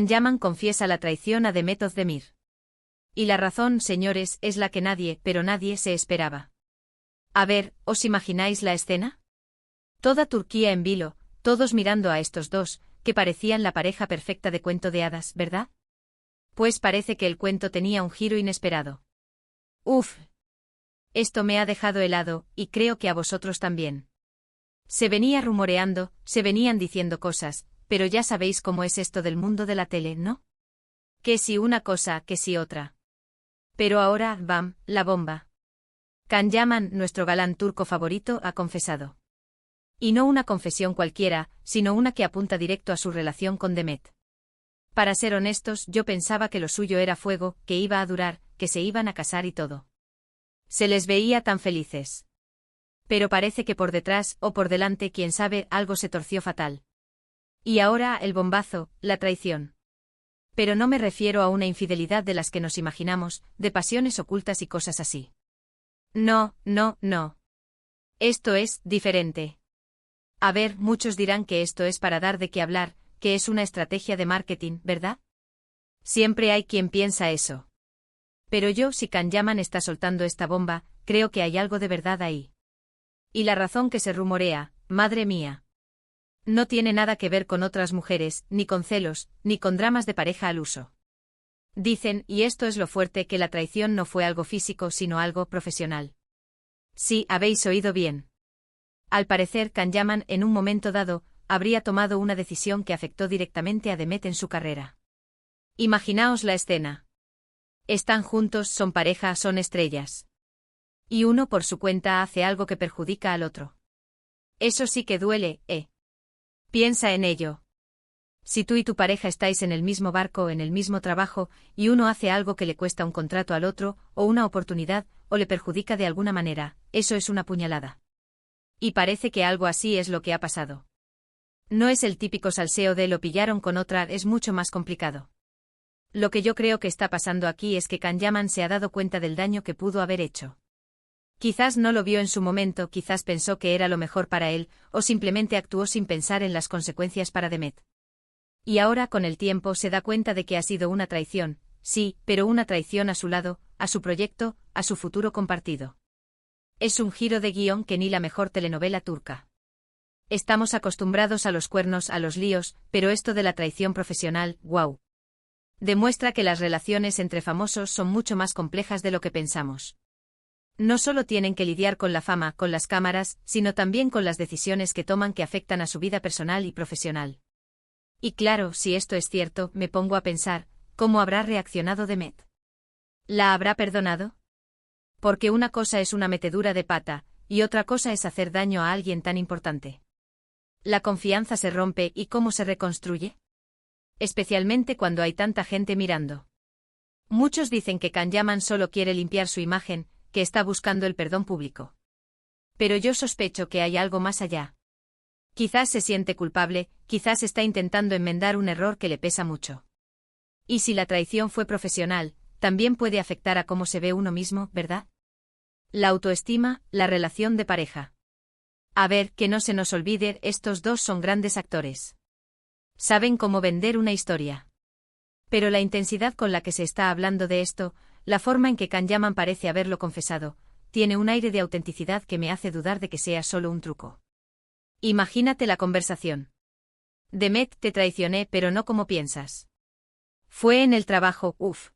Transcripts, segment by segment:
Yaman confiesa la traición a Demet Özdemir. Y la razón, señores, es la que nadie, pero nadie se esperaba. A ver, ¿os imagináis la escena? Toda Turquía en vilo, todos mirando a estos dos, que parecían la pareja perfecta de cuento de hadas, ¿verdad? Pues parece que el cuento tenía un giro inesperado. Uf. Esto me ha dejado helado, y creo que a vosotros también. Se venía rumoreando, se venían diciendo cosas, pero ya sabéis cómo es esto del mundo de la tele, ¿no? Que si una cosa, que si otra. Pero ahora, bam, la bomba. Yaman, nuestro galán turco favorito, ha confesado. Y no una confesión cualquiera, sino una que apunta directo a su relación con Demet. Para ser honestos, yo pensaba que lo suyo era fuego, que iba a durar, que se iban a casar y todo. Se les veía tan felices. Pero parece que por detrás, o por delante, quién sabe, algo se torció fatal. Y ahora, el bombazo, la traición. Pero no me refiero a una infidelidad de las que nos imaginamos, de pasiones ocultas y cosas así. No, no, no. Esto es diferente. A ver, muchos dirán que esto es para dar de qué hablar, que es una estrategia de marketing, ¿verdad? Siempre hay quien piensa eso. Pero yo, si Yaman está soltando esta bomba, creo que hay algo de verdad ahí. Y la razón que se rumorea, madre mía. No tiene nada que ver con otras mujeres, ni con celos, ni con dramas de pareja al uso. Dicen, y esto es lo fuerte, que la traición no fue algo físico sino algo profesional. Sí, habéis oído bien. Al parecer, Yaman, en un momento dado, habría tomado una decisión que afectó directamente a Demet en su carrera. Imaginaos la escena. Están juntos, son pareja, son estrellas. Y uno por su cuenta hace algo que perjudica al otro. Eso sí que duele, ¿eh? Piensa en ello. Si tú y tu pareja estáis en el mismo barco o en el mismo trabajo, y uno hace algo que le cuesta un contrato al otro, o una oportunidad, o le perjudica de alguna manera, eso es una puñalada. Y parece que algo así es lo que ha pasado. No es el típico salseo de lo pillaron con otra, es mucho más complicado. Lo que yo creo que está pasando aquí es que Yaman se ha dado cuenta del daño que pudo haber hecho. Quizás no lo vio en su momento, quizás pensó que era lo mejor para él, o simplemente actuó sin pensar en las consecuencias para Demet. Y ahora con el tiempo se da cuenta de que ha sido una traición, sí, pero una traición a su lado, a su proyecto, a su futuro compartido. Es un giro de guión que ni la mejor telenovela turca. Estamos acostumbrados a los cuernos, a los líos, pero esto de la traición profesional, ¡guau! Demuestra que las relaciones entre famosos son mucho más complejas de lo que pensamos. No solo tienen que lidiar con la fama, con las cámaras, sino también con las decisiones que toman que afectan a su vida personal y profesional. Y claro, si esto es cierto, me pongo a pensar, ¿cómo habrá reaccionado Demet? ¿La habrá perdonado? Porque una cosa es una metedura de pata, y otra cosa es hacer daño a alguien tan importante. La confianza se rompe, ¿y cómo se reconstruye? Especialmente cuando hay tanta gente mirando. Muchos dicen que Yaman solo quiere limpiar su imagen, que está buscando el perdón público. Pero yo sospecho que hay algo más allá. Quizás se siente culpable, quizás está intentando enmendar un error que le pesa mucho. Y si la traición fue profesional, también puede afectar a cómo se ve uno mismo, ¿verdad? La autoestima, la relación de pareja. A ver, que no se nos olvide, estos dos son grandes actores. Saben cómo vender una historia. Pero la intensidad con la que se está hablando de esto, la forma en que Yaman parece haberlo confesado, tiene un aire de autenticidad que me hace dudar de que sea solo un truco. Imagínate la conversación. Demet, te traicioné, pero no como piensas. Fue en el trabajo, uff.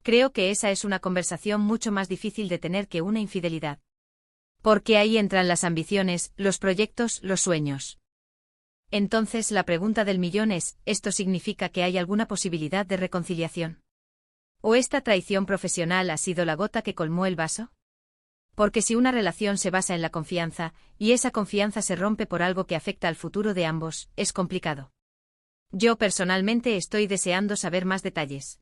Creo que esa es una conversación mucho más difícil de tener que una infidelidad. Porque ahí entran las ambiciones, los proyectos, los sueños. Entonces la pregunta del millón es, ¿esto significa que hay alguna posibilidad de reconciliación? ¿O esta traición profesional ha sido la gota que colmó el vaso? Porque si una relación se basa en la confianza, y esa confianza se rompe por algo que afecta al futuro de ambos, es complicado. Yo personalmente estoy deseando saber más detalles.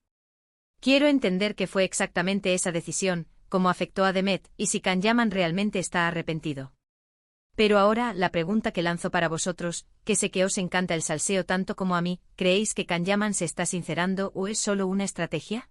Quiero entender qué fue exactamente esa decisión, cómo afectó a Demet, y si Yaman realmente está arrepentido. Pero ahora, la pregunta que lanzo para vosotros, que sé que os encanta el salseo tanto como a mí, ¿creéis que Yaman se está sincerando o es solo una estrategia?